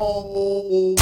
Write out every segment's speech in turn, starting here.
No!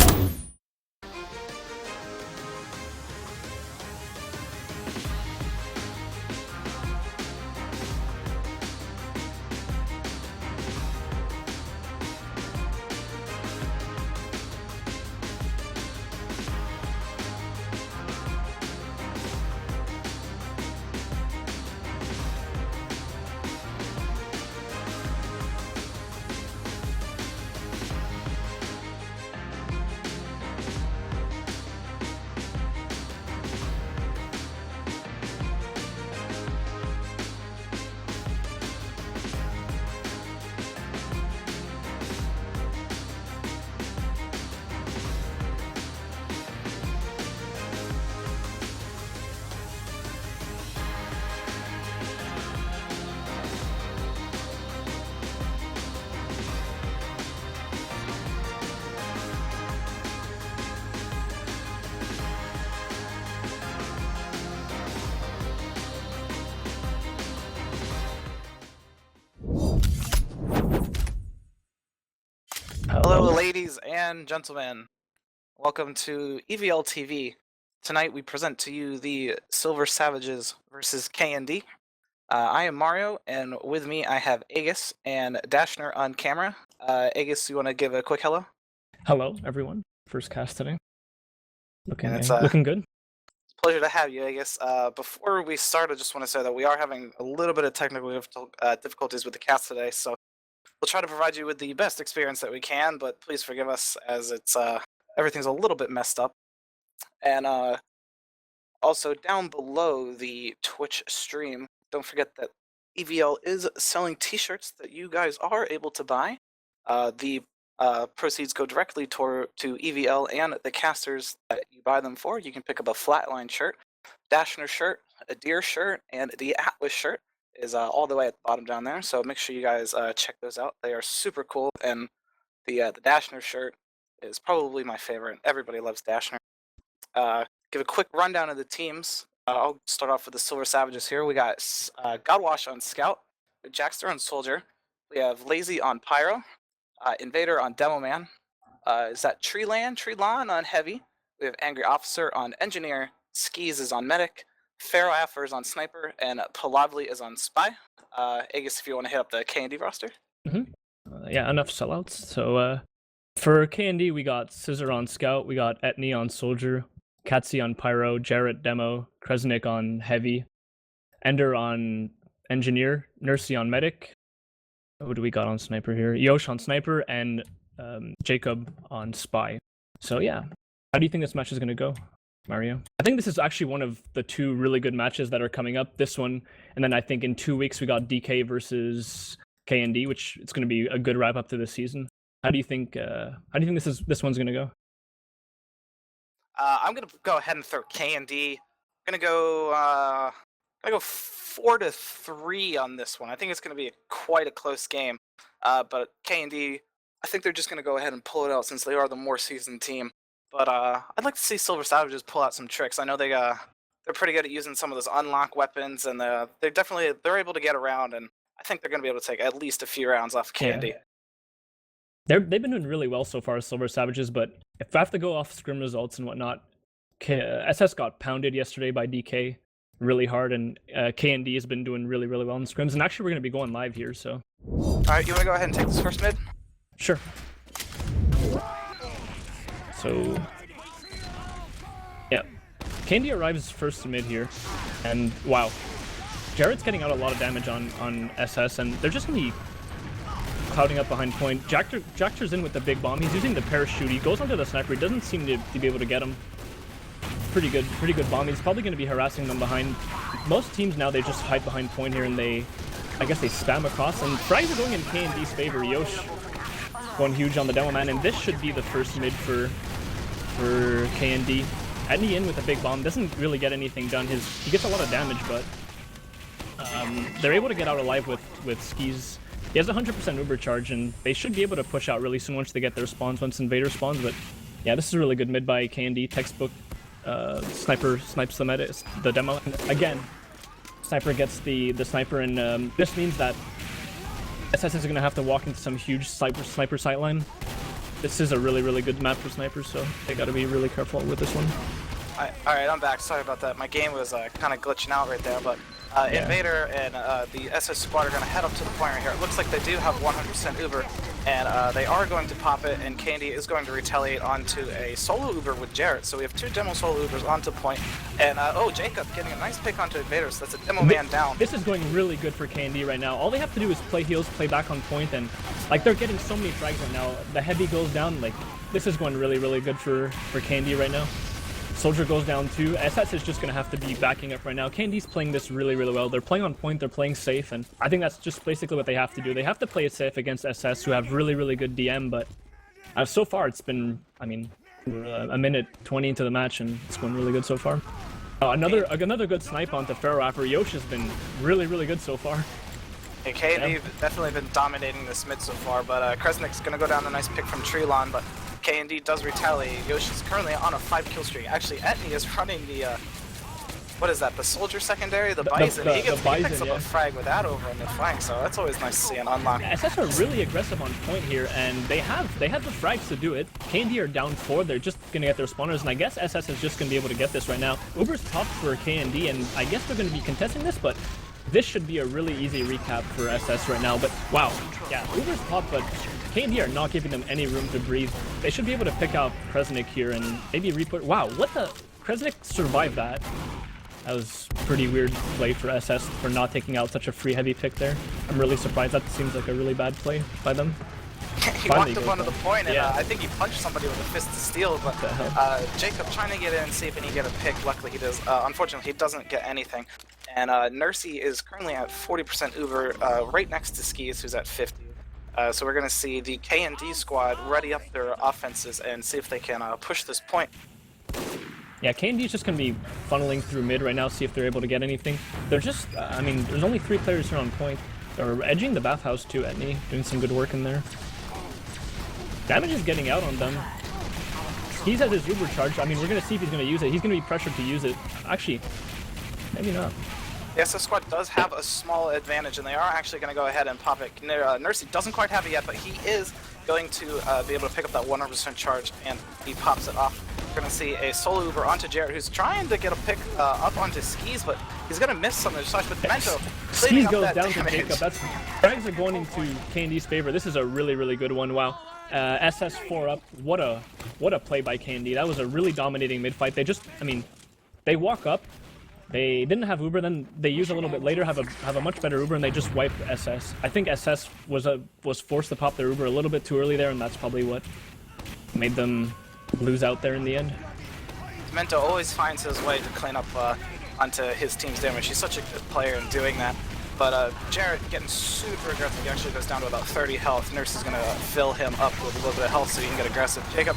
Hello, ladies and gentlemen. Welcome to EVLTV. Tonight we present to you the Silver Savages versus KND. I am Mario, and with me I have Aegis and Dashner on camera. Aegis, you want to give a quick hello? Hello, everyone. First cast today. Looking good. Pleasure to have you, Aegis. Before we start, I just want to say that we are having a little bit of technical difficulties with the cast today, so we'll try to provide you with the best experience that we can, but please forgive us as it's everything's a little bit messed up. And also down below the Twitch stream, don't forget that EVL is selling t-shirts that you guys are able to buy. The proceeds go directly to EVL and the casters that you buy them for. You can pick up a Flatline shirt, Dashner shirt, a Deer shirt, and the Atlas shirt is all the way at the bottom down there. So make sure you guys check those out. They are super cool, and the Dashner shirt is probably my favorite. Everybody loves Dashner. Give a quick rundown of the teams. I'll start off with the Silver Savages here. We got Godwash on Scout, Jackster on Soldier. We have Lazy on Pyro, Invader on Demo Man. Is that Treelan on Heavy. We have Angry Officer on Engineer. Skis is on Medic. Pharaoh Affer is on Sniper, and Palavli is on Spy. Aegis, if you want to hit up the KND roster. Yeah, enough sellouts. So for KND, we got Scissor on Scout, we got Etney on Soldier, Katsi on Pyro, Jarrett Demo, Kresnik on Heavy, Ender on Engineer, Nursey on Medic. What do we got on Sniper here? Yosh on Sniper, and Jacob on Spy. So yeah, how do you think this match is going to go, Mario? I think this is actually one of the two really good matches that are coming up. This one, and then I think in 2 weeks we got DK versus KND, which it's going to be a good wrap up to the season. How do you think? This one's going to go? I'm going to go ahead and throw KND. I'm going to go 4-3 on this one. I think it's going to be quite a close game. But KND, I think they're just going to go ahead and pull it out since they are the more seasoned team. But I'd like to see Silver Savages pull out some tricks. I know they're pretty good at using some of those unlock weapons, and they're able to get around, and I think they're going to be able to take at least a few rounds off KND. Yeah. They've been doing really well so far, Silver Savages, but if I have to go off scrim results and whatnot, SS got pounded yesterday by DK really hard, and KND has been doing really, really well in scrims, and actually we're going to be going live here, so... Alright, you want to go ahead and take this first mid? Sure. So... yeah. KND arrives first mid here, and wow. Jarrett's getting out a lot of damage on SS, and they're just going to be clouding up behind point. Jackter's in with the big bomb. He's using the parachute. He goes onto the sniper. He doesn't seem to be able to get him. Pretty good bomb. He's probably going to be harassing them behind. Most teams now, they just hide behind point here, and I guess they spam across. And frags are going in KND's favor. Yosh going huge on the demo man, and this should be the first mid for KND. Etney in with a big bomb. Doesn't really get anything done. He gets a lot of damage, but they're able to get out alive with skis. He has 100% Uber charge, and they should be able to push out really soon once they get their spawns, once Invader spawns. But yeah, this is a really good mid by KND. Textbook Sniper snipes the demo. And again, Sniper gets the sniper, and this means that SS is going to have to walk into some huge sniper sightline. this is a really, really good map for snipers, so they gotta be really careful with this one. Alright, I'm back. Sorry about that. My game was kind of glitching out right there, but Yeah. Invader and the SS squad are going to head up to the point right here. It looks like they do have 100% Uber, and they are going to pop it, and KND is going to retaliate onto a solo Uber with Jarrett. So we have 2 demo solo Ubers onto point, and oh, Jacob getting a nice pick onto Invader, so that's a demo man down. This is going really good for KND right now. All they have to do is play heals, play back on point, and like they're getting so many frags right now. The heavy goes down, like this is going really, really good for KND right now. Soldier goes down too. SS is just going to have to be backing up right now. KND's playing this really, really well. They're playing on point, they're playing safe, and I think that's just basically what they have to do. They have to play it safe against SS, who have really, really good DM, but so far it's been, I mean, a minute 20 into the match, and it's going really good so far. Another good snipe onto Pharaoh after Yosh has been really, really good so far. Yeah, KND definitely been dominating this mid so far, but Kresnik's going to go down a nice pick from Treelon, but KND does retaliate. Yoshi's currently on a 5-kill streak. Actually, Etney is running the, what is that, the soldier secondary? The Bison. He picks up a frag with that over on the flank, so that's always nice to see an unlock. SS are really aggressive on point here, and they have the frags to do it. KND are down 4, they're just going to get their spawners, and I guess SS is just going to be able to get this right now. Uber's top for KND, and I guess they're going to be contesting this, but this should be a really easy recap for SS right now. But wow, yeah, Uber's top, but KND are not giving them any room to breathe. They should be able to pick out Kresnik here and maybe reput. Wow, what the? Kresnik survived that. That was pretty weird play for SS for not taking out such a free heavy pick there. I'm really surprised. That seems like a really bad play by them. He walked up onto the point, and I think he punched somebody with a fist of steel, but Jacob trying to get in and see if he can get a pick. Luckily he does. Unfortunately, he doesn't get anything. And Nursey is currently at 40% Uber, right next to Skis, who's at 50. So we're going to see the KND squad ready up their offenses and see if they can push this point. Yeah, KND is just going to be funneling through mid right now, see if they're able to get anything. They're just, I mean, there's only 3 players here on point. They're edging the bathhouse too, Etney, doing some good work in there. Damage is getting out on them. Skis has his Uber charge. I mean, we're going to see if he's going to use it. He's going to be pressured to use it. Actually, maybe not. The SS squad does have a small advantage, and they are actually going to go ahead and pop it. Nursey doesn't quite have it yet, but he is going to be able to pick up that 100% charge, and he pops it off. We're going to see a solo Uber onto Jarrett, who's trying to get a pick up onto Skis, but he's going to miss some of the shots. But Mento Skis goes down to Jacob. That's frags are going into KND's favor. This is a really, really good one. Wow. SS 4 up. What a play by KND. That was a really dominating mid fight. They just, I mean, they walk up. They didn't have Uber, then they use a little bit later, have a much better Uber, and they just wiped SS. I think SS was forced to pop their Uber a little bit too early there, and that's probably what made them lose out there in the end. Mento always finds his way to clean up onto his team's damage. He's such a good player in doing that. But Jarrett getting super aggressive. He actually goes down to about 30 health. Nurse is going to fill him up with a little bit of health so he can get aggressive. Jacob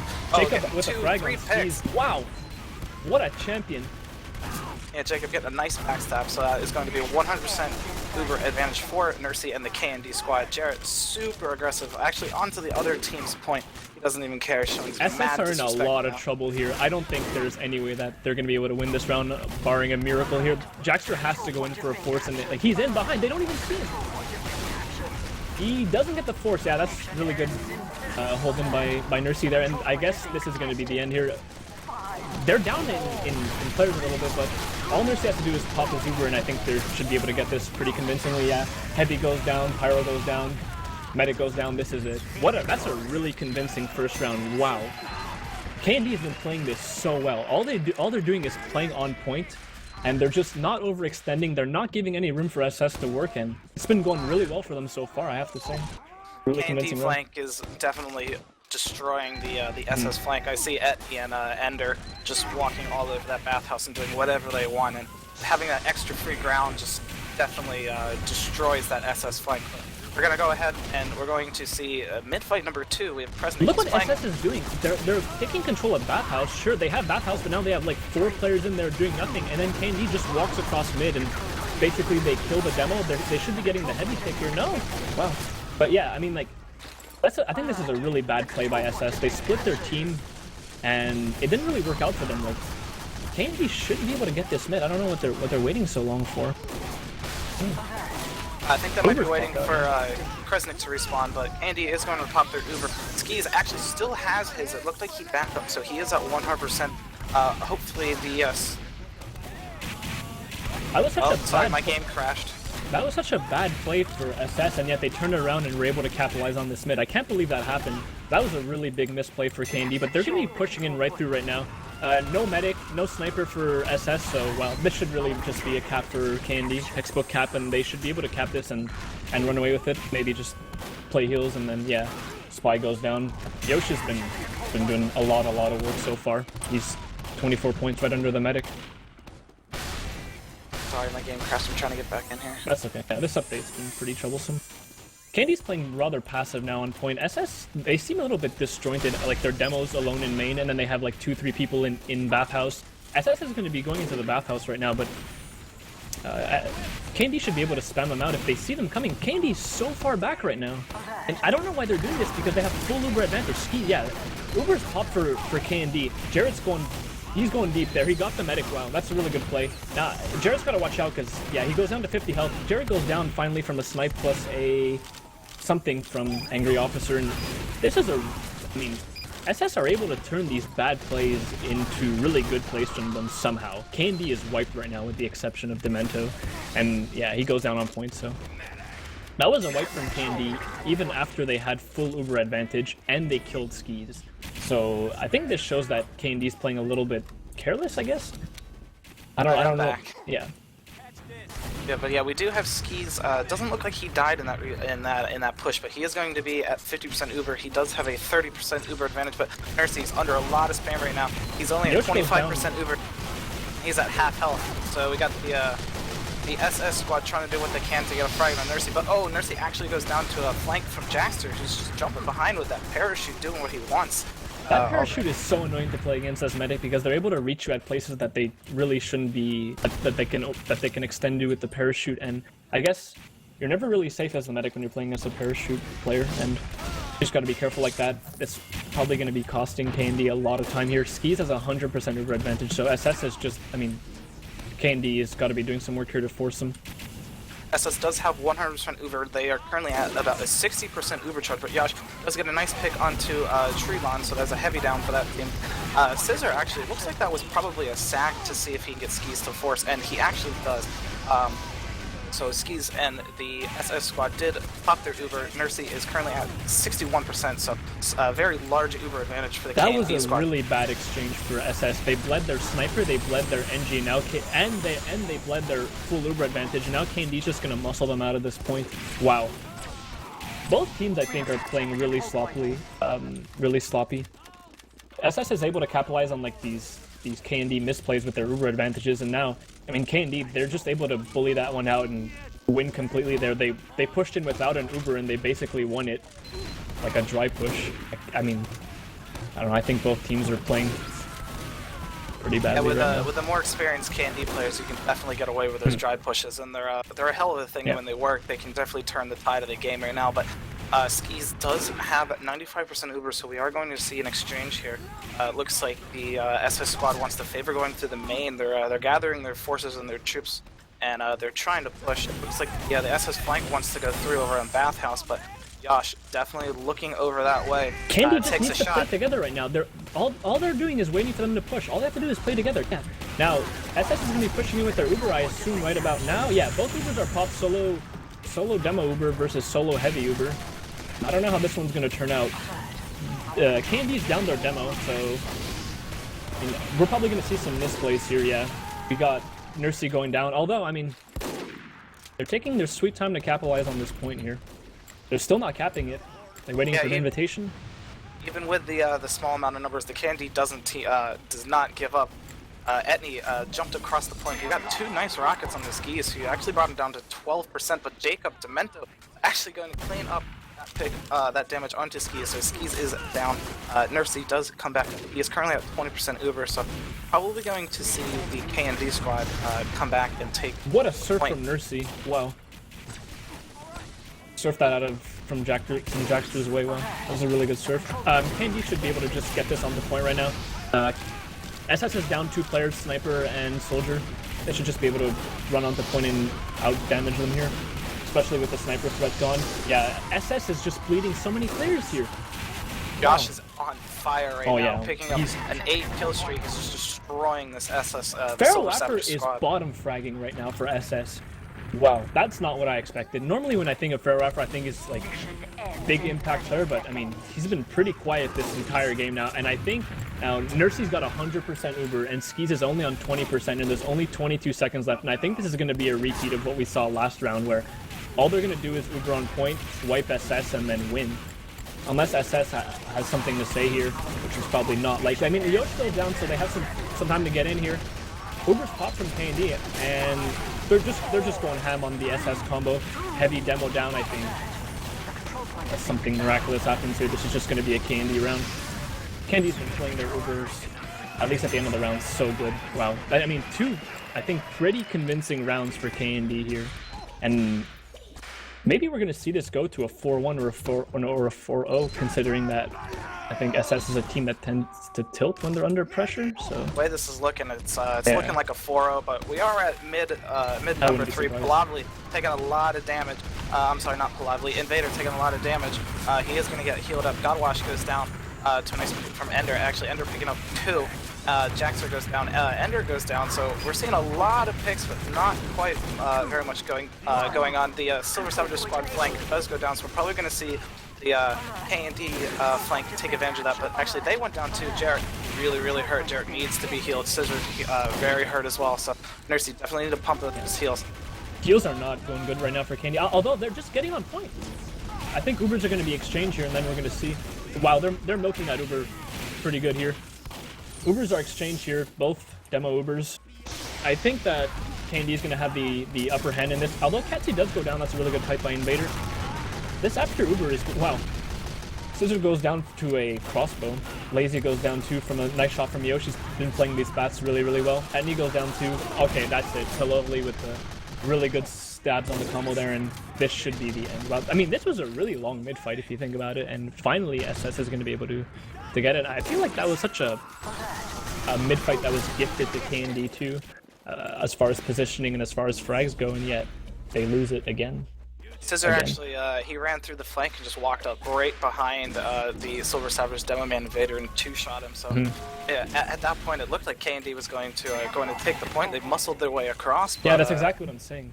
with a frag on Skis. Wow, what a champion. Yeah, Jacob getting a nice backstab, so that is going to be a 100% Uber advantage for Nursey and the KND squad. Jarrett super aggressive, actually onto the other team's point. He doesn't even care, showing some mad SS are in a lot of trouble here. I don't think there's any way that they're going to be able to win this round, barring a miracle here. Jackster has to go in for a force, and like he's in behind. They don't even see him. He doesn't get the force. Yeah, that's really good hold in by Nursey there, and I guess this is going to be the end here. They're down in players a little bit, but all Nursey has to do is pop his Uber, and I think they should be able to get this pretty convincingly. Yeah, Heavy goes down, Pyro goes down, Medic goes down. This is it. That's a really convincing first round. Wow, KND has been playing this so well. All they're doing is playing on point, and they're just not overextending. They're not giving any room for SS to work, and it's been going really well for them so far, I have to say. Really KND flank is definitely destroying the SS flank. I see Etty and Ender just walking all over that bathhouse and doing whatever they want, and having that extra free ground just definitely destroys that SS flank. We're gonna go ahead and we're going to see mid fight number 2. We have President. Look what SS is doing. They're taking control of bathhouse. Sure, they have bathhouse, but now they have like 4 players in there doing nothing, and then KND just walks across mid and basically they kill the demo. They should be getting the heavy pick here. No, wow. But yeah, I mean like. I think this is a really bad play by SS. They split their team, and it didn't really work out for them. Like, KND should be able to get this mid. I don't know what they're waiting so long for. I think they might be Uber's waiting popped for out. Kresnik to respawn, but KND is going to pop their Uber. Skis actually still has his. It looked like he backed up, so he is at 100%. Hopefully the... I was such oh, a sorry, bad my game crashed. That was such a bad play for SS, and yet they turned it around and were able to capitalize on this mid. I can't believe that happened. That was a really big misplay for KND, but they're going to be pushing in right through right now. No medic, no sniper for SS, so, well, this should really just be a cap for KND, textbook cap, and they should be able to cap this and run away with it. Maybe just play heals, and then, yeah, Spy goes down. Yoshi's been doing a lot of work so far. He's 24 points right under the medic. Sorry, my game crashed. I'm trying to get back in here. That's okay. Yeah, this update's been pretty troublesome. KND's playing rather passive now on point. SS, they seem a little bit disjointed, like their demos alone in main, and then they have like 2-3 people in bathhouse. SS is going to be going into the bathhouse right now, but KND should be able to spam them out if they see them coming. KND's so far back right now, and I don't know why they're doing this because they have full Uber advantage. Yeah, Uber's popped for KND. Jared's going... He's going deep there. He got the medic. Wow, that's a really good play. Now, Jared's got to watch out because, yeah, he goes down to 50 health. Jared goes down finally from a snipe plus a something from Angry Officer. And this is I mean, SS are able to turn these bad plays into really good plays from them somehow. KND is wiped right now with the exception of Demento. And, yeah, he goes down on points, so... That was a wipe from KND even after they had full Uber advantage and they killed Skis. So I think this shows that KND's playing a little bit careless, I guess. I don't know. Yeah. Yeah, but yeah, we do have Skis. Doesn't look like he died in that push, but he is going to be at 50% Uber. He does have a 30% Uber advantage, but Mercy's under a lot of spam right now. He's only at 25% Uber. He's at half health. So we got the SS squad trying to do what they can to get a frag on Nursey, but oh, Nursey actually goes down to a flank from Jackster, who's just jumping behind with that parachute, doing what he wants. That parachute is so annoying to play against as medic because they're able to reach you at places that they really shouldn't be, that they can extend you with the parachute, and I guess you're never really safe as a medic when you're playing as a parachute player, and you just gotta be careful like that. It's probably gonna be costing KND a lot of time here. Skis has 100% Uber advantage, so SS is just, I mean, KND has got to be doing some work here to force them. SS does have 100% Uber. They are currently at about a 60% Uber charge, but Yash does get a nice pick onto Trevon, so there's a heavy down for that team. Scissor actually looks like that was probably a sack to see if he can get Skis to force, and he actually does. So Skis and the SS squad did pop their Uber. Nursey is currently at 61%, so a very large Uber advantage for the KND squad. That was a really bad exchange for SS. They bled their sniper, they bled their NG, now and they bled their full Uber advantage. Now KND's just gonna muscle them out at this point. Wow. Both teams, I think, are playing really sloppily. SS is able to capitalize on like these KND misplays with their Uber advantages, and now, I mean, KND, they're just able to bully that one out and win completely there. They pushed in without an Uber and they basically won it like a dry push. I mean, I don't know, I think both teams are playing pretty badly right now. With the more experienced KND players, you can definitely get away with those dry pushes, and they're a hell of a thing when they work. They can definitely turn the tide of the game right now, but Skis does have 95% Uber, so we are going to see an exchange here. Looks like the SS squad wants to favor going through the main. They're gathering their forces and their troops, and they're trying to push. It looks like the SS flank wants to go through over on Bathhouse, but Yash definitely looking over that way. KND just needs to play together right now. All they're doing is waiting for them to push. All they have to do is play together. Yeah. Now SS is going to be pushing in with their Uber, I assume, right about now. Yeah, both Ubers are popped. Solo demo Uber versus solo heavy Uber. I don't know how this one's going to turn out. KND's down their demo, so I mean, we're probably going to see some misplays here, yeah. We got Nursey going down, although, I mean, they're taking their sweet time to capitalize on this point here. They're still not capping it. They're waiting for the invitation. Even with the small amount of numbers, the KND does not give up. Etney jumped across the point. He got 2 nice rockets on the Skis, so he actually brought him down to 12%, but Jacob Demento actually going to clean up that damage onto Skis, so Skis is down. Nursey does come back. He is currently at 20% Uber, so probably going to see the KND squad come back and take. What a surf from Nursey! Wow, surf that from Jackster's way. Wow, that was a really good surf. KND should be able to just get this on the point right now. SS is down 2 players, Sniper and Soldier. They should just be able to run onto point and out damage them here. especially with the sniper threat gone. Yeah, SS is just bleeding so many players here. Josh is on fire right now, yeah. picking up an 8 kill streak. He's just destroying this SS. The Feral Silver Rapper Savage is squad. bottom fragging right now for SS. Wow, that's not what I expected. Normally when I think of Feral Rapper, I think it's like big impact player, but I mean, he's been pretty quiet this entire game now, and I think now Nursey's got 100% Uber, and Skis is only on 20%, and there's only 22 seconds left, and I think this is going to be a repeat of what we saw last round, where all they're going to do is Uber on point, wipe SS, and then win. Unless SS has something to say here, which is probably not likely. I mean, Yo's still down, so they have some time to get in here. Uber's popped from KND, and they're just going ham on the SS combo. Heavy demo down, I think. Unless something miraculous happens here, this is just going to be a KND round. KND's been playing their Ubers, at least at the end of the round, so good. Wow. I mean, two, I think, pretty convincing rounds for KND here. And maybe we're going to see this go to a 4-1 or a 4-0, considering that I think SS is a team that tends to tilt when they're under pressure. So the way this is looking, it's looking like a 4-0, but we are at mid number 3. Palavli taking a lot of damage. I'm sorry, not Palavli. Invader taking a lot of damage. He is going to get healed up. Godwash goes down to a nice pick from Ender. Actually, Ender picking up 2. Jaxer goes down. Ender goes down. So we're seeing a lot of picks, but not quite very much going on. The Silver Savage squad flank does go down, so we're probably going to see the KND flank take advantage of that, but actually they went down too. Jarrett really hurt. Jarrett needs to be healed. Scissor very hurt as well, so Nursey definitely need to pump up his heals. Heals are not going good right now for KND, although they're just getting on point. I think Ubers are going to be exchanged here, and then we're going to see. Wow, they're milking that Uber pretty good here. Ubers are exchanged here, both demo Ubers. I think that KND is going to have the upper hand in this, although Katsi does go down. That's a really good fight by Invader. This after Uber is, wow. Scissor goes down to a crossbow. Lazy goes down too from a nice shot from Yo. She's been playing these bats really well. Etney goes down too. Okay, that's it. So lovely with the really good stabs on the combo there, and this should be the end. Well, I mean, this was a really long mid fight if you think about it, and finally SS is going to be able to get it. I feel like that was such a mid fight that was gifted to KND too, as far as positioning and as far as frags go, and yet they lose it again. Scissor actually, he ran through the flank and just walked up right behind the Silver Savage Demo Man Invader and 2-shot him. So yeah, at that point, it looked like KND was going to take the point. They muscled their way across. But, yeah, that's exactly what I'm saying.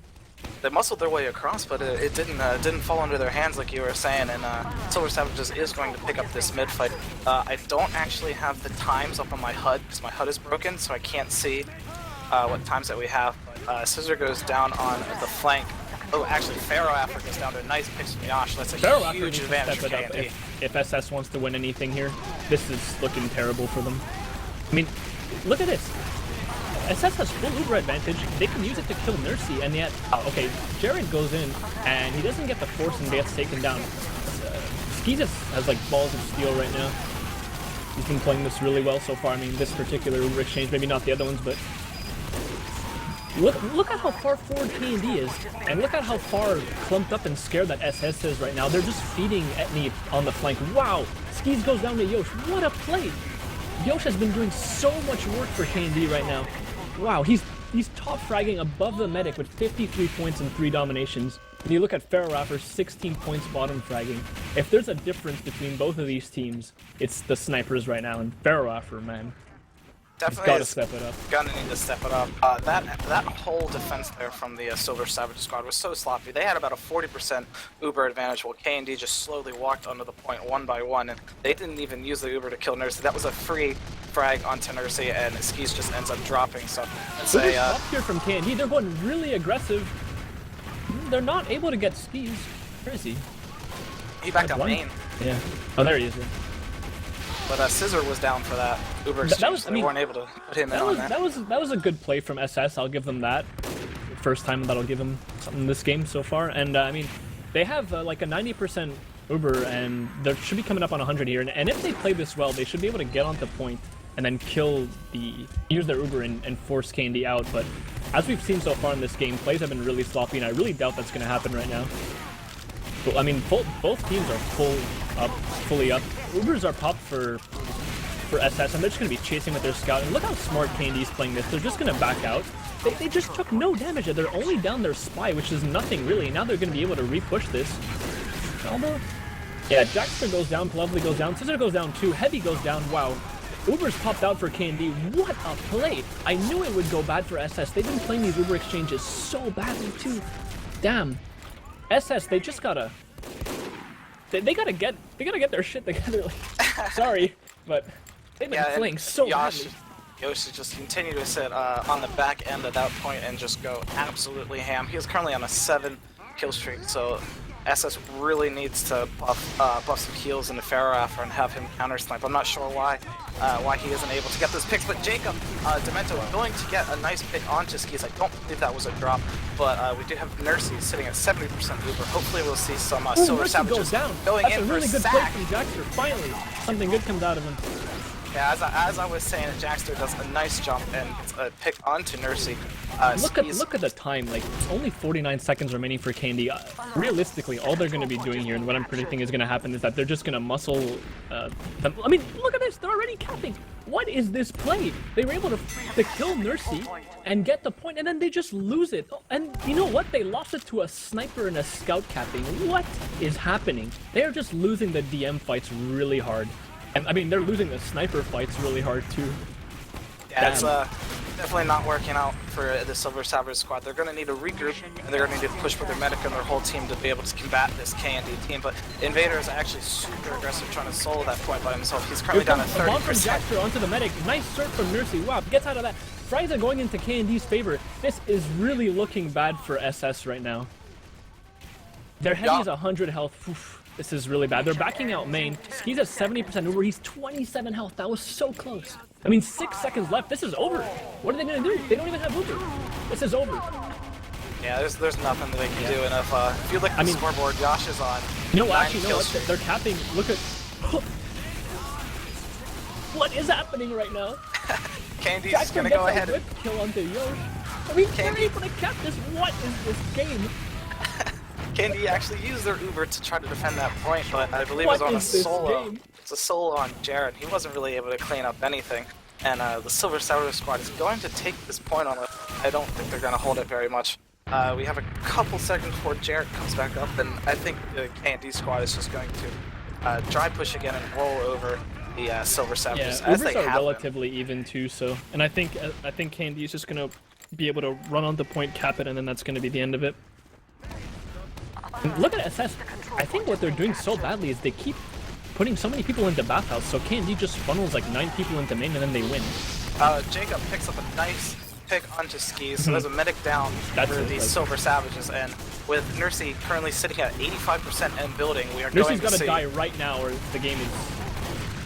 They muscled their way across, but it didn't fall under their hands like you were saying. And Silver Savage is going to pick up this mid fight. I don't actually have the times up on my HUD because my HUD is broken, so I can't see what times that we have. But Scissor goes down on the flank. Oh, actually, Pharaoh Afro goes down to a nice picks from Yash. That's a huge advantage for KND. If SS wants to win anything here, this is looking terrible for them. I mean, look at this. SS has full Uber advantage. They can use it to kill Nursey, and yet, okay, Jared goes in, and he doesn't get the force and gets taken down. Ski just has like balls of steel right now. He's been playing this really well so far. I mean, this particular Uber exchange, maybe not the other ones, but Look at how far forward KND is, and look at how far clumped up and scared that SS is right now. They're just feeding Etney on the flank. Wow! Skis goes down to Yosh. What a play! Yosh has been doing so much work for KND right now. Wow, he's top fragging above the medic with 53 points and 3 dominations. And you look at Feral Rapper, 16 points bottom fragging. If there's a difference between both of these teams, it's the snipers right now, and Feral Rapper, man. Definitely gotta step it up. Gonna need to step it up. That whole defense there from the Silver Savage squad was so sloppy. They had about a 40% Uber advantage, while KND just slowly walked onto the point one by one, and they didn't even use the Uber to kill Nursey. That was a free frag onto Nursey, and Skis just ends up dropping. So it's a up here from KND. They're going really aggressive. They're not able to get Skis. Where is he? He backed out main. Yeah. Oh, there he is. But Scissor was down for that Uber exchange, they weren't able to put him in on that. That was a good play from SS, I'll give them that. First time that'll give them something in this game so far. And I mean, they have like a 90% Uber, and they should be coming up on 100 here. And if they play this well, they should be able to get onto point and then use their Uber and force KND out. But as we've seen so far in this game, plays have been really sloppy, and I really doubt that's going to happen right now. But, I mean, both teams are fully up. Ubers are popped for for SS, and they're just going to be chasing with their scout. And look how smart KND's playing this. They're just going to back out. They just took no damage. They're only down their spy, which is nothing really. Now they're going to be able to re-push this. Although, yeah, Jackster goes down, Lovely goes down, Scissor goes down too, Heavy goes down. Wow. Uber's popped out for KND. What a play! I knew it would go bad for SS. They've been playing these Uber exchanges so badly too. Damn. SS, they just gotta... They gotta get their shit together. Like, sorry, but they've been playing so badly. Yoshi just continue to sit on the back end of that point and just go absolutely ham. He is currently on a 7 kill streak, so SS really needs to buff some heals into Faraffer and have him counter snipe. I'm not sure why he isn't able to get those picks, but Jacob Demento going to get a nice pick onto Skis. I don't believe that was a drop, but we do have Nursey sitting at 70% Uber. Hopefully we'll see some Silver Savages going in for a really good play from Jackster. Finally, something good comes out of him. Yeah, as I was saying, Jackster does a nice jump and gets a pick onto Nursey. Look at the time, like, it's only 49 seconds remaining for KND. Realistically, all they're going to be doing here, and what I'm predicting is going to happen, is that they're just going to muscle them. I mean, look at this, they're already capping. What is this play? They were able to kill Nursey and get the point, and then they just lose it. And you know what? They lost it to a sniper and a scout capping. What is happening? They are just losing the DM fights really hard. And I mean, they're losing the sniper fights really hard too. Yeah, it's definitely not working out for the Silver Savage squad. They're going to need to regroup, and they're going to need to push with their medic and their whole team to be able to combat this KND team. But Invader is actually super aggressive, trying to solo that point by himself. He's currently down at 30%. Bomb from Jackster onto the medic. Nice cert from Nursey. Wow, gets out of that. Frieza going into KND's favor. This is really looking bad for SS right now. Their heavy is 100 health. Oof. This is really bad. They're backing out main. He's at 70% Uber. He's 27 health. That was so close. I mean, 6 seconds left. This is over. What are they going to do? They don't even have Uber. This is over. Yeah, there's nothing that they can do. And if you look at the scoreboard, Josh is on. You know what? Actually, you know what? They're capping. Look at... What is happening right now? KND's just going to go ahead and... kill onto Yosh. I mean, they're able to cap this. What is this game? KND actually used their Uber to try to defend that point, but I believe it was on a solo. It's a solo on Jared. He wasn't really able to clean up anything. And the Silver Savage squad is going to take this point on it. I don't think they're going to hold it very much. We have a couple seconds before Jared comes back up, and I think the KND squad is just going to dry push again and roll over the Silver Savages. Yeah, as they are have relatively even too, so... And I think KND is just going to be able to run on the point, cap it, and then that's going to be the end of it. And look at SS. I think what they're doing so badly is they keep putting so many people into bathhouse, so KND just funnels like 9 people into main and then they win. Jacob picks up a nice pick onto Skis, so there's a medic down for these Silver Savages, and with Nursey currently sitting at 85% and building, we are going to see... die right now or the game is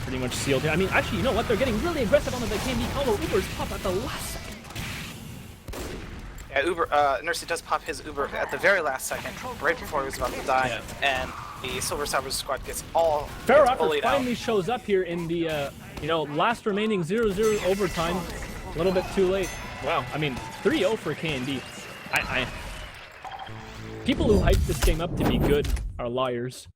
pretty much sealed here. I mean, actually, you know what? They're getting really aggressive on the KND combo. Uber's pop at the last second. Yeah, Nursey does pop his Uber at the very last second, right before he was about to die, and the Silver Savage squad gets all Faraffer finally shows up here in the, last remaining 0-0 overtime. A little bit too late. Wow, I mean, 3-0 for KND. People who hype this game up to be good are liars.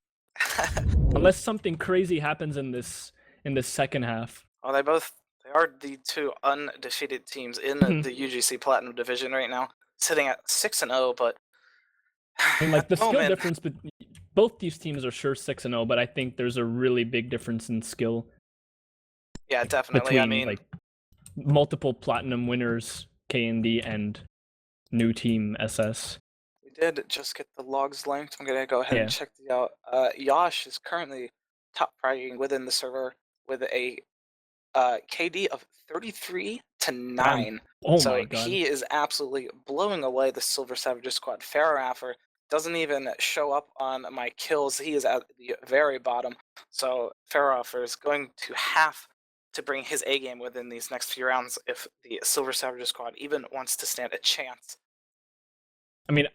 Unless something crazy happens in this second half. Well, they are the 2 undefeated teams in the UGC Platinum Division right now, sitting at 6-0, but... I mean, like, the skill difference, but both these teams are sure 6-0, but I think there's a really big difference in skill. Yeah, definitely. Between, I mean... like, multiple Platinum winners, KND, and new team SS. We did just get the logs linked. I'm going to go ahead and check these out. Yash is currently top fragging within the server with a KD of 33-9. Oh so my God. He is absolutely blowing away the Silver Savages squad. Faraffer doesn't even show up on my kills. He is at the very bottom. So Faraffer is going to have to bring his A game within these next few rounds if the Silver Savages squad even wants to stand a chance. I mean,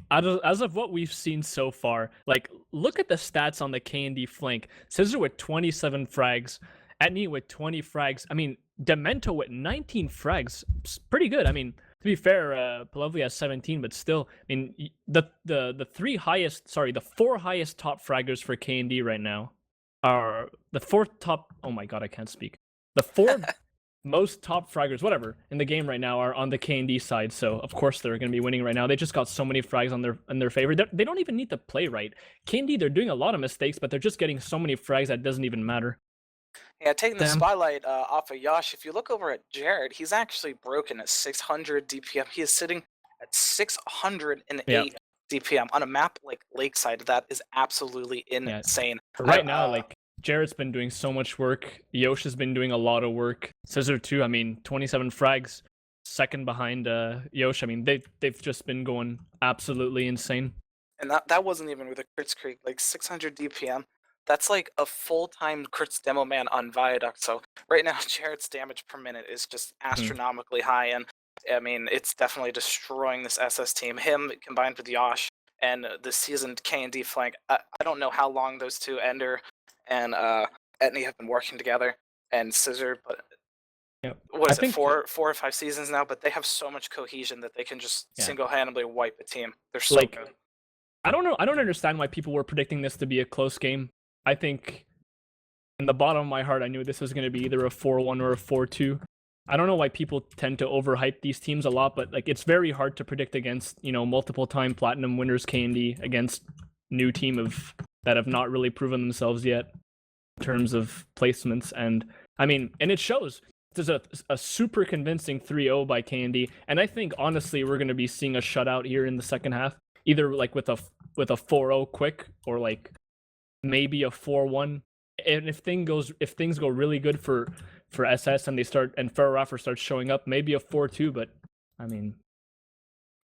as of what we've seen so far, like, look at the stats on the KND flank. Scissor with 27 frags. Etney with 20 frags. I mean, Demento with 19 frags. It's pretty good. I mean, to be fair, Lovely has 17, but still, I mean, the 4 highest top fraggers for KND right now are the 4th top. Oh my god, I can't speak. The 4 most top fraggers, whatever, in the game right now are on the KND side. So of course they're going to be winning right now. They just got so many frags in their favor. They don't even need to play right. KND, they're doing a lot of mistakes, but they're just getting so many frags that doesn't even matter. Yeah, taking the Damn. spotlight off of Yash, if you look over at Jared, he's actually broken at 600 DPM. He is sitting at 608 DPM on a map like Lakeside. That is absolutely insane. Right now, like, Jared's been doing so much work. Yosh has been doing a lot of work. Scissor too. I mean, 27 frags, second behind Yosh. I mean, they've just been going absolutely insane. And that wasn't even with a crits creek, like 600 DPM. That's like a full-time crits demo man on Viaduct. So right now, Jared's damage per minute is just astronomically high, and I mean, it's definitely destroying this SS team. Him combined with Yosh and the seasoned KND flank. I don't know how long those two, Ender and Etney, have been working together, and Scissor, but what is it, 4 or 5 seasons now? But they have so much cohesion that they can just single-handedly wipe a team. They're so good. I don't know. I don't understand why people were predicting this to be a close game. I think in the bottom of my heart, I knew this was going to be either a 4-1 or a 4-2. I don't know why people tend to overhype these teams a lot, but like, it's very hard to predict against, you know, multiple-time platinum winners KND against new team that have not really proven themselves yet in terms of placements. And I mean, and it shows. There's a super convincing 3-0 by KND, and I think honestly we're going to be seeing a shutout here in the second half, either like with a 4-0 quick, or like maybe a 4-1. And if things go really good for SS and Ferraraffer starts showing up, maybe a 4-2. But I mean,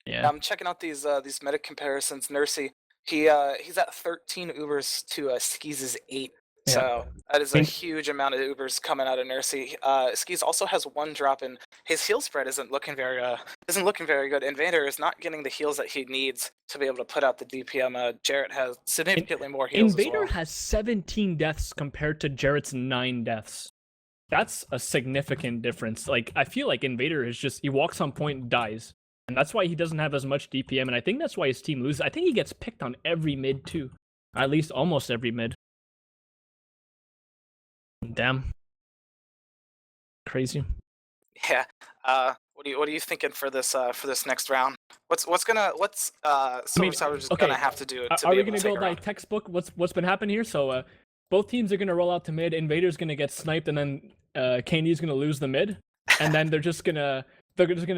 yeah. I'm checking out these meta comparisons. Nursey, he's at 13 Ubers to Skis' 8. So that is a huge amount of Ubers coming out of Nursey. Skis also has 1 drop, and his heal spread isn't looking very good. Invader is not getting the heals that he needs to be able to put out the DPM. Jarrett has significantly more heals. Invader has 17 deaths compared to Jarrett's 9 deaths. That's a significant difference. Like, I feel like Invader is just, he walks on point and dies. And that's why he doesn't have as much DPM, and I think that's why his team loses. I think he gets picked on every mid too. At least almost every mid. Damn. Crazy. Yeah. What are you thinking for this next round? What's Silver Savage gonna have to do? Are we gonna go by textbook? What's been happening here? So both teams are gonna roll out to mid. Invader's gonna get sniped, and then KND's gonna lose the mid, and then there's just gonna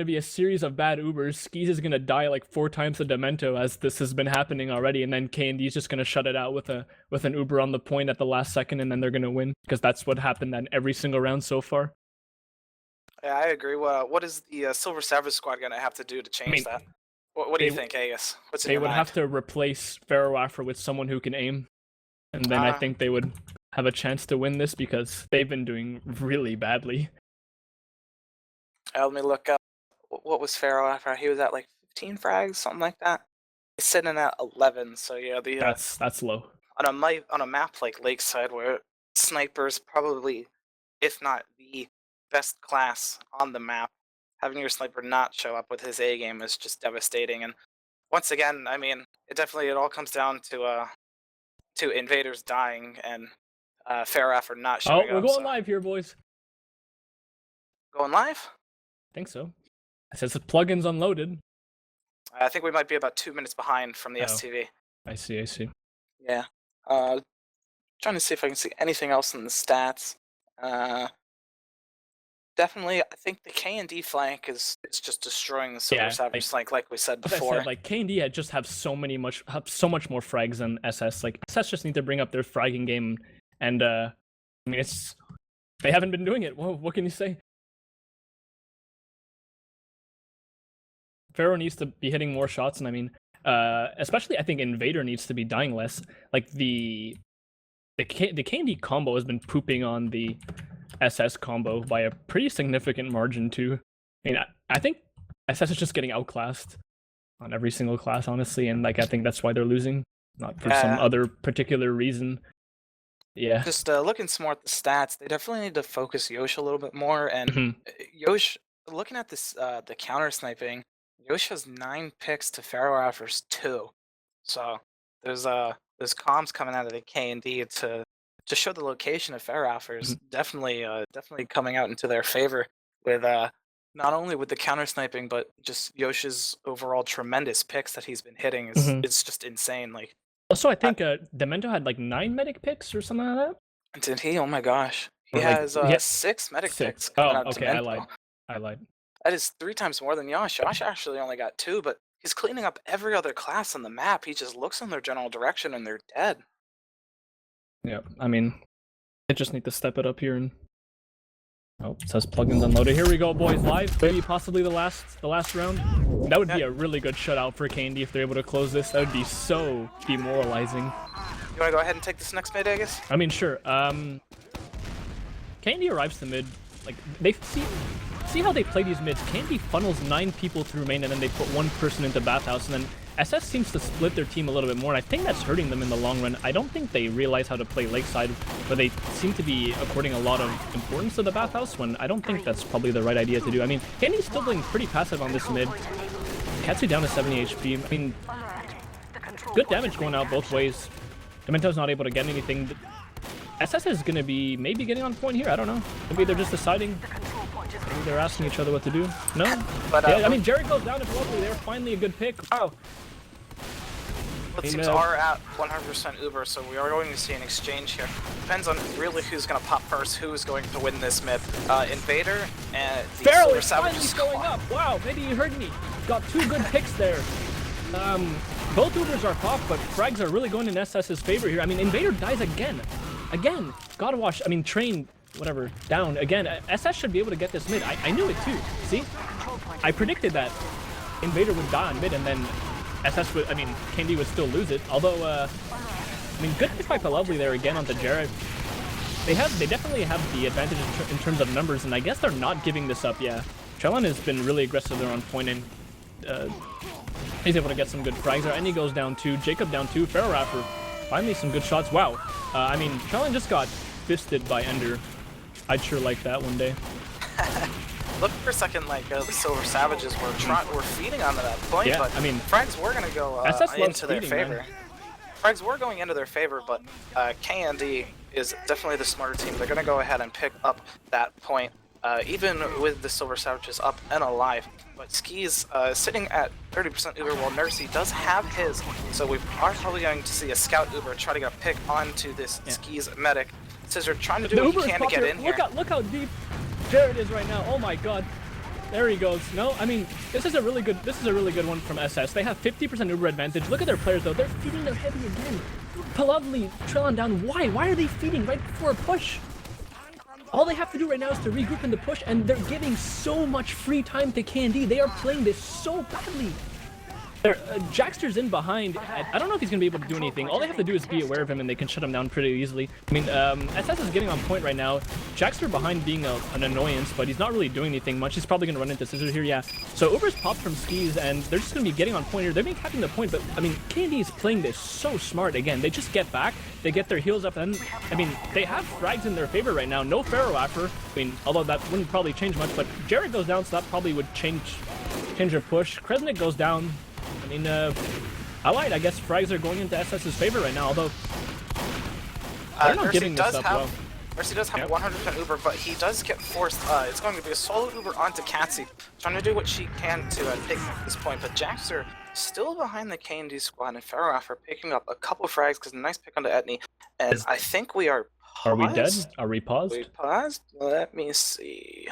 be a series of bad Ubers. Skis is gonna die like 4 times the Demento, as this has been happening already, and then KND's just gonna shut it out with an Uber on the point at the last second, and then they're gonna win, because that's what happened in every single round so far. Yeah, I agree. What is the Silver Savage squad gonna have to do to change that? What do you think, Aegis? They would have to replace Ferraraffer with someone who can aim, and then I think they would have a chance to win this, because they've been doing really badly. Let me look up. What was Ferraraffer? He was at like 15 frags, something like that. He's sitting at 11. So yeah, that's low. On a map like Lakeside, where snipers probably, if not the best class on the map, having your sniper not show up with his A game is just devastating. And once again, I mean, it all comes down to Invaders dying and Ferraraffer not showing up. Oh, we're going live here, boys. Going live? I think so. It says the plugin's unloaded. I think we might be about 2 minutes behind from the STV. I see. Yeah. Trying to see if I can see anything else in the stats. Definitely, I think the KND flank is just destroying the Silver Savage flank, like we said before. Like KND just have so much more frags than SS. Like, SS just need to bring up their fragging game, and I mean, they haven't been doing it. Well, what can you say? Pharaoh needs to be hitting more shots, and I mean, especially I think Invader needs to be dying less. Like the KND combo has been pooping on the SS combo by a pretty significant margin too. I mean, I think SS is just getting outclassed on every single class, honestly, and like I think that's why they're losing, not for some other particular reason. Yeah. Just looking some more at the stats, they definitely need to focus Yosh a little bit more. And Yosh, looking at this, the counter sniping, Yosh has 9 picks to Ferraraffer's 2. So there's comms coming out of the KND to to show the location of Fairoffer is definitely coming out into their favor with not only with the counter sniping, but just Yosh's overall tremendous picks that he's been hitting is it's just insane. Like also, I think Demento had like 9 medic picks or something like that. Did he? Oh my gosh. He Or, like, has he had 6 medic 6. picks coming Oh, out okay, to I Mento. lied. I lied. That is 3 times more than Yosh. Yosh actually only got 2, but he's cleaning up every other class on the map. He just looks in their general direction and they're dead. Yeah, I mean, I just need to step it up here and. Oh, it says plugins unloaded. Here we go, boys. Live. Maybe possibly the last round. That would be a really good shutout for KND if they're able to close this. That would be so demoralizing. You want to go ahead and take this next mid, Aegis? I mean, sure. KND arrives to mid. Like, they see how they play these mids. KND funnels 9 people through main, and then they put 1 person into bathhouse, and then SS seems to split their team a little bit more, and I think that's hurting them in the long run. I don't think they realize how to play Lakeside, but they seem to be according a lot of importance to the bathhouse, when I don't think that's probably the right idea to do. I mean, KND's still playing pretty passive on this mid. Katsu down to 70 HP. I mean, good damage going out both ways. Demento's not able to get anything. SS is going to be maybe getting on point here. I don't know. Maybe they're just deciding. Maybe they're asking each other what to do. No? But, yeah, I mean, Jerry goes down as well. They're finally a good pick. Wow. It seems are at 100% Uber, so we are going to see an exchange here. Depends on really who's going to pop first, who is going to win this mid. Invader and the Feral Silver is Savages finally going up. Wow, maybe you heard me. Got 2 good picks there. Both Ubers are pop, but frags are really going in SS's favor here. I mean, Invader dies again. Again. Gotta watch. I mean, Train, whatever, down. Again, SS should be able to get this mid. I knew it too. See? I predicted that Invader would die on mid, and then SS would, I mean, KND would still lose it. Although, I mean, good pick by Lovely there again onto Jarrett. They definitely have the advantage in terms of numbers, and I guess they're not giving this up, yeah. Trellon has been really aggressive there on point, and he's able to get some good frags there, and he goes down 2. Jacob down 2. Fairoffer, finally some good shots. Wow. I mean, Trellon just got fisted by Ender. I'd sure like that one day. Look for a second, like the Silver Savages were feeding onto that point, yeah, but I mean, frags were going to go into their favor. Frags were going into their favor, but KND is definitely the smarter team. They're going to go ahead and pick up that point, even with the Silver Savages up and alive. But Ski's sitting at 30% Uber, while Nursey does have his, so we are probably going to see a Scout Uber try to get a pick onto this Ski's medic. Scissor trying to do what he can to get in here. Look how deep Jared is right now. Oh my god. There he goes. No, I mean, this is a really good one from SS. They have 50% Uber advantage. Look at their players though. They're feeding their heavy again. Palovely, Trellon down. Why? Why are they feeding right before a push? All they have to do right now is to regroup in the push, and they're giving so much free time to KND. They are playing this so badly. Jackster's in behind. I don't know if he's going to be able to do anything. All they have to do is be aware of him, and they can shut him down pretty easily. I mean, SS is getting on point right now. Jackster behind being an annoyance, but he's not really doing anything much. He's probably going to run into Scissor here, yeah. So Uber's popped from Skis, and they're just going to be getting on point here. They've been capping the point, but, I mean, KND is playing this so smart. Again, they just get back, they get their heals up, and, I mean, they have frags in their favor right now. No Fairoffer. I mean, although that wouldn't probably change much, but Jared goes down, so that probably would change their push. Kresnik goes down. I mean, I lied. I guess frags are going into SS's favor right now, although they're not giving this up well. Mercy does have a 100% Uber, but he does get forced. It's going to be a solo Uber onto Katsi, trying to do what she can to take this point, but Jaxter still behind the KND squad, and Fairoffer picking up a couple frags because a nice pick onto Etney, and I think we are paused. Are we dead? Are we paused? We paused? Let me see.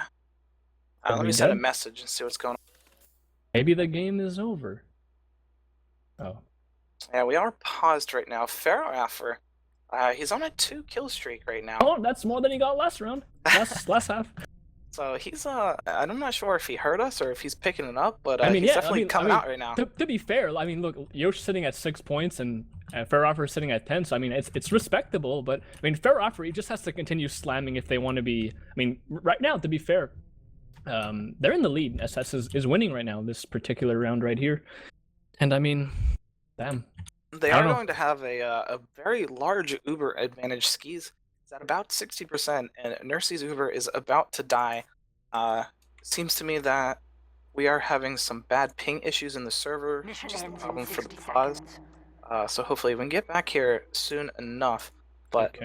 Let me send a message and see what's going on. Maybe the game is over. Oh. Yeah, we are paused right now. Fairoffer, he's on a 2-kill streak right now. Oh, that's more than he got last round. Last half. So he's, I'm not sure if he heard us or if he's picking it up, but I mean, he's definitely coming out right now. To be fair, I mean, look, Yosh sitting at 6 points and Fairoffer sitting at 10, so I mean, it's respectable, but I mean, Fairoffer, he just has to continue slamming if they want to be, I mean, right now, to be fair, they're in the lead. SS is winning right now, this particular round right here. And I mean, damn. They are going to have a very large Uber advantage. Skis is at about 60%, and Nursey's Uber is about to die. Seems to me that we are having some bad ping issues in the server, which is the problem for the pause. So hopefully we can get back here soon enough. But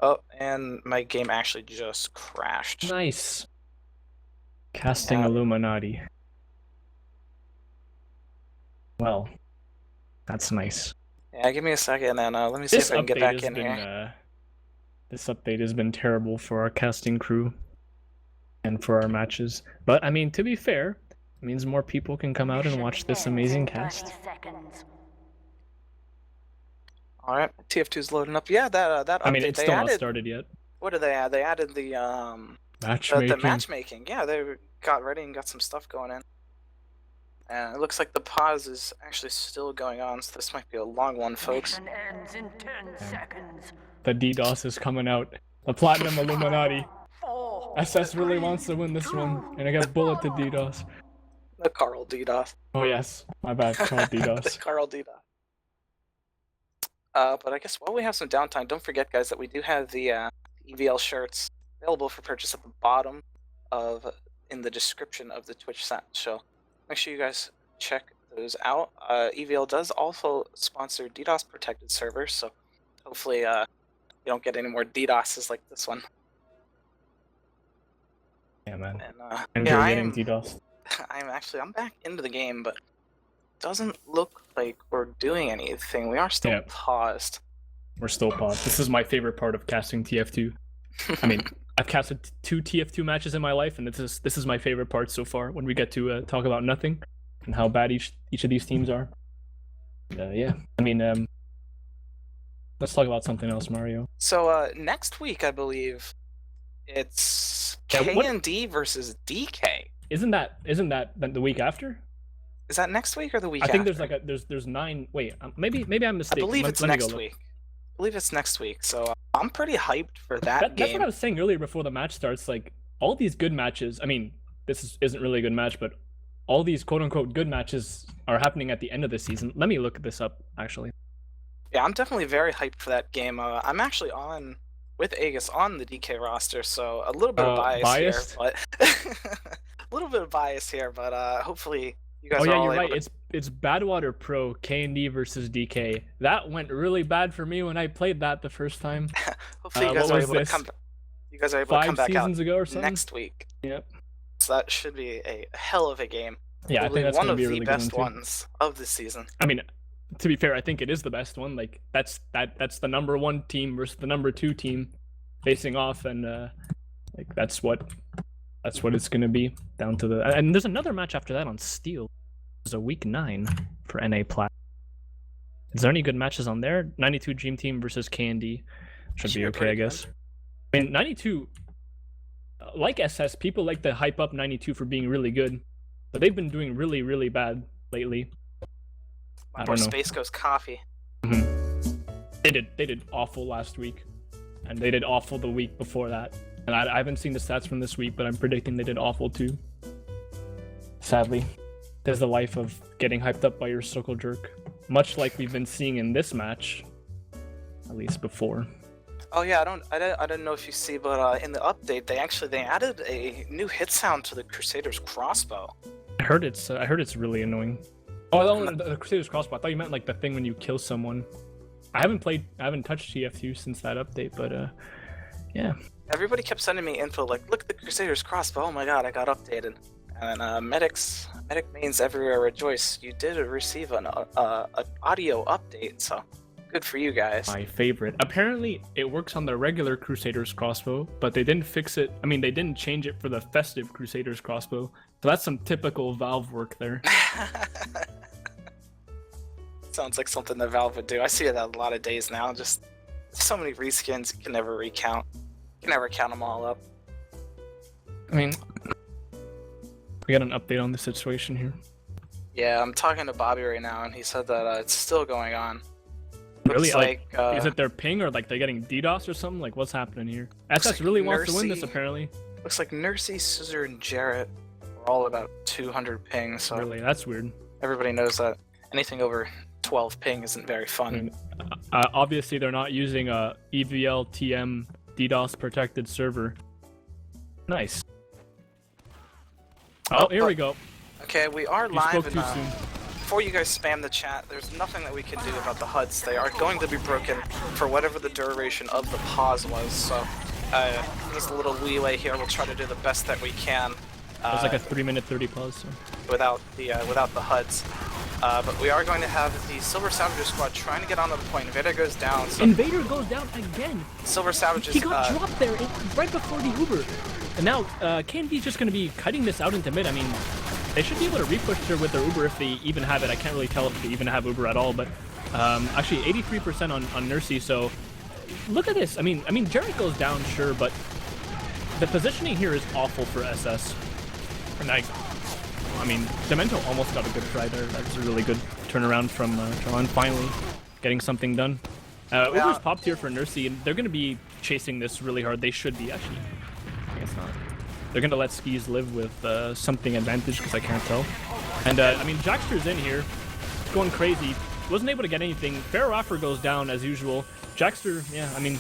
Oh, and my game actually just crashed. Nice. Casting Yeah. Illuminati. Well, that's nice. Yeah, give me a second, and let me see if I can get back in here. This update has been terrible for our casting crew and for our matches. But I mean, to be fair, it means more people can come out and watch this amazing cast. All right, TF2's loading up. Yeah, that update. I mean, it's still not started yet. What did they add? They added the Matchmaking. the matchmaking. Yeah, they got ready and got some stuff going in. And it looks like the pause is actually still going on, so this might be a long one, folks. Ends in 10 seconds. The DDoS is coming out. The Platinum Illuminati. SS really wants to win this one, and I got bullet to DDoS. The Carl DDoS. Oh yes, my bad, Carl DDoS. The Carl DDoS. But I guess while we have some downtime, don't forget, guys, that we do have the EVL shirts available for purchase at the bottom in the description of the Twitch chat. So make sure you guys check those out. EVL does also sponsor DDoS protected servers, so hopefully you don't get any more DDoSes like this one. Yeah, man. And yeah, getting DDoS. I'm back into the game, but it doesn't look like we're doing anything. We are still paused. We're still paused. This is my favorite part of casting TF2. I mean, I've casted 2 TF2 matches in my life, and this is my favorite part so far, when we get to talk about nothing and how bad each of these teams are. Yeah, I mean, let's talk about something else, Mario. So next week, I believe it's KND versus DK. Isn't that the week after? Is that next week or the week after? I think after? there's 9. Wait, maybe I'm mistaken. I believe it's next week. I believe it's next week. So I'm pretty hyped for that game. That's what I was saying earlier before the match starts. Like, all these good matches. I mean, this isn't really a good match, but all these quote unquote good matches are happening at the end of the season. Let me look this up actually. Yeah, I'm definitely very hyped for that game. I'm actually on with Aegis on the DK roster, so a little bit of bias here, but a little bit of bias here, but hopefully you guys are all you're right. to... It's Badwater Pro KND versus DK. That went really bad for me when I played that the first time. Hopefully you guys are able to come. You guys are able to come back out ago or something? Next week. Yep. So that should be a hell of a game. Yeah, probably I think that's one gonna of be a the really best good one ones of the season. I mean, to be fair, I think it is the best one. Like, that's the number 1 team versus the number 2 team facing off, and like that's what it's gonna be down to the. And there's another match after that on Steel. There's a week 9 for NA Plat. Is there any good matches on there? 92 Dream Team versus KND should be okay, I guess. I mean, 92, like SS, people like to hype up 92 for being really good, but they've been doing really, really bad lately. I don't know. Space Coast Coffee. Mm-hmm. They did awful last week, and they did awful the week before that. And I haven't seen the stats from this week, but I'm predicting they did awful too. Sadly, there's the life of getting hyped up by your circle jerk, much like we've been seeing in this match, at least before. Oh yeah, I don't know if you see, but in the update they added a new hit sound to the Crusader's crossbow. I heard it's really annoying. Oh, the Crusader's crossbow. I thought you meant like the thing when you kill someone. I haven't touched TF2 since that update, but yeah. Everybody kept sending me info like, look at the Crusader's crossbow. Oh my god, I got updated. And medic mains everywhere rejoice. You did receive an audio update, so good for you guys. My favorite. Apparently, it works on the regular Crusader's crossbow, but they didn't fix it. I mean, they didn't change it for the festive Crusader's crossbow. So that's some typical Valve work there. Sounds like something that Valve would do. I see that a lot of days now. Just so many reskins, you can never recount. You can never count them all up. I mean, we got an update on the situation here. Yeah, I'm talking to Bobby right now, and he said that it's still going on. Really? Like, is it their ping, or like they're getting DDoS or something? Like, what's happening here? SS like really wants to win this, apparently. Looks like Nursey, Scissor, and Jarrett are all about 200 ping, so... Really? That's weird. Everybody knows that anything over 12 ping isn't very fun. I mean, obviously, they're not using a EVLTV DDoS protected server. Nice. Oh, here we go. Okay, we are live in before you guys spam the chat, there's nothing that we can do about the HUDs. They are going to be broken for whatever the duration of the pause was. So just a little leeway here. We'll try to do the best that we can. It was like a 3-minute 30 pause. So. Without the HUDs. But we are going to have the Silver Savages squad trying to get onto the point. Invader goes down. So Invader goes down again. Silver Savages. He got dropped there right before the Uber. And now KND is just going to be cutting this out into mid. I mean, they should be able to repush here with their Uber if they even have it. I can't really tell if they even have Uber at all. But actually, 83% on Nursey. So look at this. I mean, Jarrett goes down, sure, but the positioning here is awful for SS. And I mean, Demento almost got a good try there. That was a really good turnaround from Tron, finally getting something done. Uber's popped here for Nursey, and they're going to be chasing this really hard. They should be, actually. I guess not. They're going to let Skis live with something advantage, because I can't tell. And, I mean, Jackster's in here, going crazy. Wasn't able to get anything. Pharaoh Affer goes down, as usual. Jackster, yeah, I mean,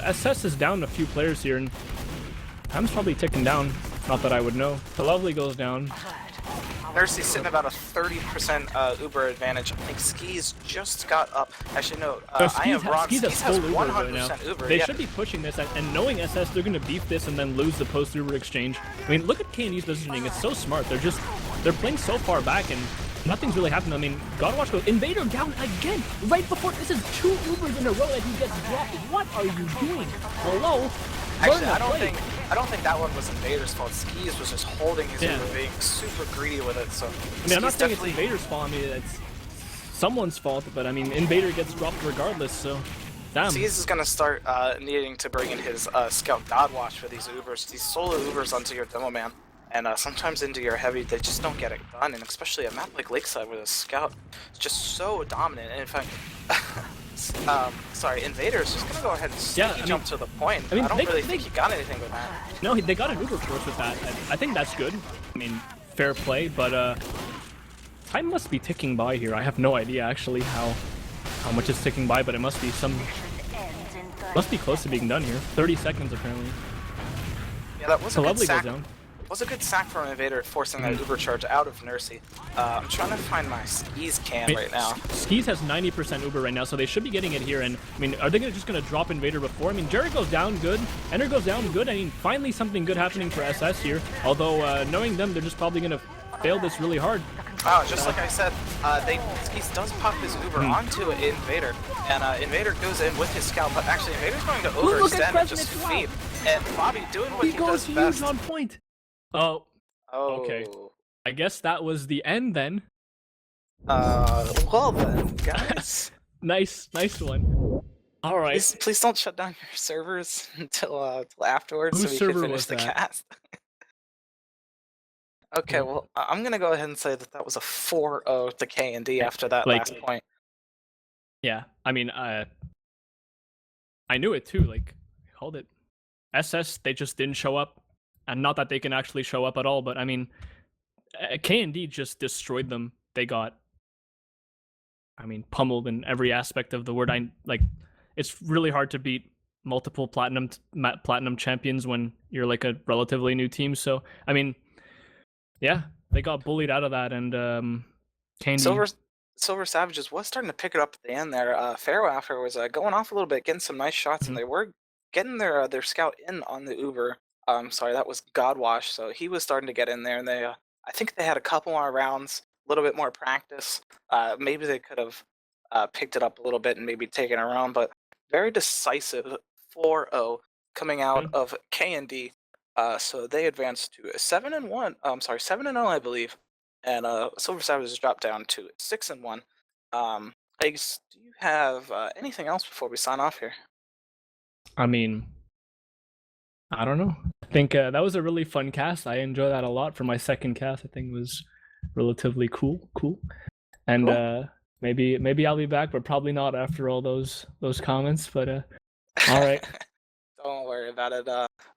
SS is down a few players here, and time's probably ticking down. Not that I would know. The Lovely goes down. Nursey's sitting about a 30% Uber advantage. I think Skis just got up. Actually, no. I am wrong. Skis has 100% Uber. They should be pushing this, and knowing SS, they're going to beef this and then lose the post-Uber exchange. I mean, look at KND's positioning. It's so smart. They're playing so far back, and nothing's really happening. I mean, Godwatch goes Invader down again. Right before, this is 2 Ubers in a row that he gets dropped. What are you doing? Hello? Actually, I don't think that one was Invader's fault. Skis was just holding his Uber, being super greedy with it. So I mean, I'm not saying it's Invader's fault. I mean, it's someone's fault, but I mean, Invader gets dropped regardless. So, damn. Skis is gonna start needing to bring in his Scout Godwatch for these Ubers, these solo Ubers onto your demo man, and sometimes into your heavy. They just don't get it done, and especially a map like Lakeside where the Scout is just so dominant. And in fact. Sorry, Invader's just gonna go ahead and sneaky jump to the point. I don't really think he got anything with that. No, they got an Uber force with that. I think that's good. I mean, fair play, but time must be ticking by here. I have no idea actually how much is ticking by, but it must be close to being done here. 30 seconds apparently. Yeah, that was a good sack. Goes down. Was a good sack from Invader, forcing that Uber charge out of Nursey. I'm trying to find my Skis cam right now. Skis has 90% Uber right now, so they should be getting it here. And I mean, are they just gonna drop Invader before? I mean, Jared goes down good, Ender goes down good. I mean, finally something good happening for SS here. Although knowing them, they're just probably gonna fail this really hard. Oh, just like I said, Skis does pop his Uber onto Invader, and Invader goes in with his Scout, but actually Invader's going to overextend and just feed. And Bobby doing what he does best. On point. Oh. Okay. I guess that was the end then. Well then, guys. nice one. All right. Please don't shut down your servers until afterwards, so we can finish the cast. Okay, well, I'm gonna go ahead and say that was a 4-0 to KND after that last point. Yeah, I mean, I knew it too. Like, I called it. SS, they just didn't show up. And not that they can actually show up at all, but I mean, KND just destroyed them. They got, I mean, pummeled in every aspect of the word. It's really hard to beat multiple platinum champions when you're like a relatively new team. So, I mean, yeah, they got bullied out of that, and KND. Silver Savages was starting to pick it up at the end there. Pharaoh After was going off a little bit, getting some nice shots, and they were getting their Scout in on the Uber. Sorry, that was Godwash, so he was starting to get in there, and they, I think they had a couple more rounds, a little bit more practice. Maybe they could have picked it up a little bit and maybe taken a round, but very decisive 4-0 coming out of KND. So they advanced to 7-1. 7-0, I believe, and Silver Savages dropped down to 6-1. Aegis, do you have anything else before we sign off here? I mean, I don't know. I think that was a really fun cast. I enjoyed that a lot. For my second cast, I think it was relatively cool. And maybe I'll be back, but probably not after all those comments. But all right. Don't worry about it.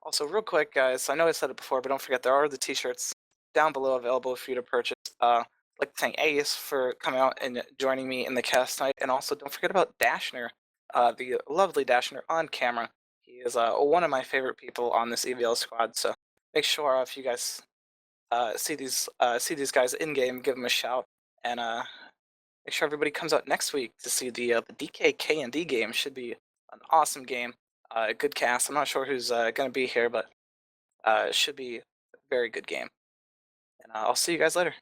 Also, real quick, guys, I know I said it before, but don't forget there are the t-shirts down below available for you to purchase. I'd like to thank Aegis for coming out and joining me in the cast tonight, and also don't forget about Dashner, the lovely Dashner on camera. He is one of my favorite people on this EVL squad, so make sure if you guys see these guys in game, give them a shout. and make sure everybody comes out next week to see the DK KND game. Should be an awesome game. A good cast. I'm not sure who's going to be here, but it should be a very good game. And I'll see you guys later.